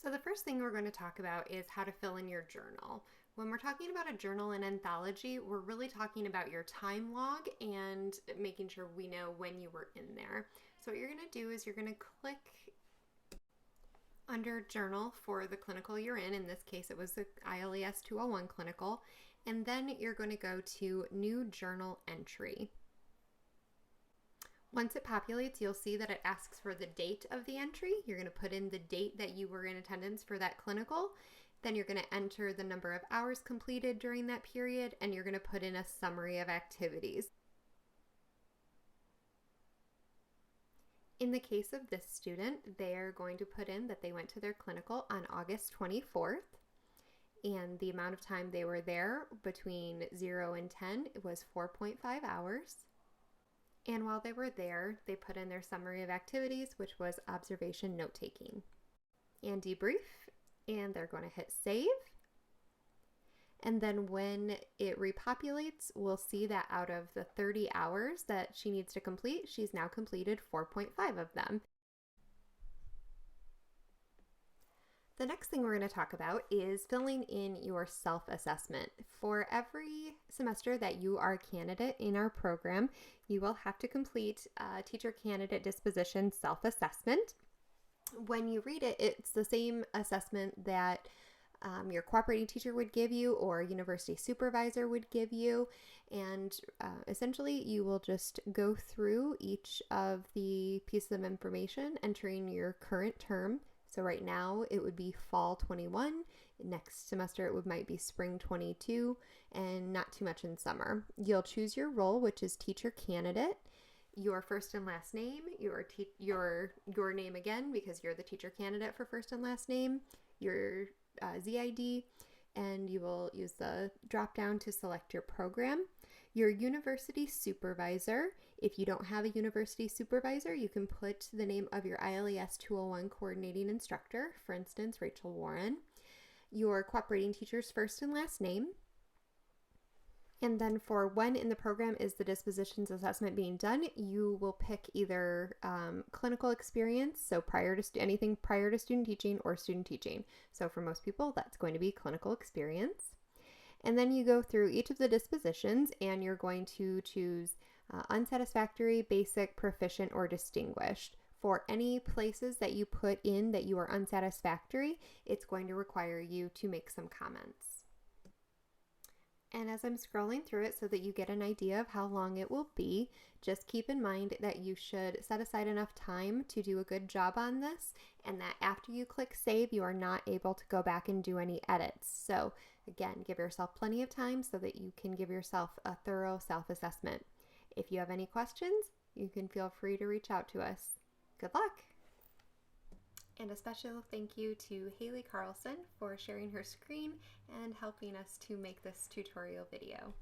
So the first thing we're going to talk about is how to fill in your journal. When we're talking about a journal in Anthology, we're really talking about your time log and making sure we know when you were in there. So what you're going to do is you're going to click under journal for the clinical you're in. In this case, it was the ILES 201 clinical. And then you're going to go to new journal entry. Once it populates, you'll see that it asks for the date of the entry. You're going to put in the date that you were in attendance for that clinical. Then you're going to enter the number of hours completed during that period, and you're going to put in a summary of activities. In the case of this student, they're going to put in that they went to their clinical on August 24th, and the amount of time they were there between 0 and 10 was 4.5 hours. And while they were there, they put in their summary of activities, which was observation note-taking and debrief, and they're going to hit save. And then when it repopulates, we'll see that out of the 30 hours that she needs to complete, she's now completed 4.5 of them. The next thing we're going to talk about is filling in your self-assessment. For every semester that you are a candidate in our program, you will have to complete a teacher candidate disposition self-assessment. When you read it, it's the same assessment that your cooperating teacher would give you or university supervisor would give you. And essentially, you will just go through each of the pieces of information, entering your current term. So right now it would be fall 21, next semester it might be spring 22, and not too much in summer. You'll choose your role, which is teacher candidate, your first and last name, your name again because you're the teacher candidate for first and last name, your ZID, and you will use the drop down to select your program. Your university supervisor. If you don't have a university supervisor, you can put the name of your ILES 201 coordinating instructor, for instance, Rachel Warren. Your cooperating teacher's first and last name. And then for when in the program is the dispositions assessment being done, you will pick either clinical experience, so anything prior to student teaching or student teaching. So for most people, that's going to be clinical experience. And then you go through each of the dispositions and you're going to choose unsatisfactory, basic, proficient, or distinguished. For any places that you put in that you are unsatisfactory, it's going to require you to make some comments. And as I'm scrolling through it so that you get an idea of how long it will be, just keep in mind that you should set aside enough time to do a good job on this, and that after you click save, you are not able to go back and do any edits. So again, give yourself plenty of time so that you can give yourself a thorough self-assessment. If you have any questions, you can feel free to reach out to us. Good luck! And a special thank you to Haley Carlson for sharing her screen and helping us to make this tutorial video.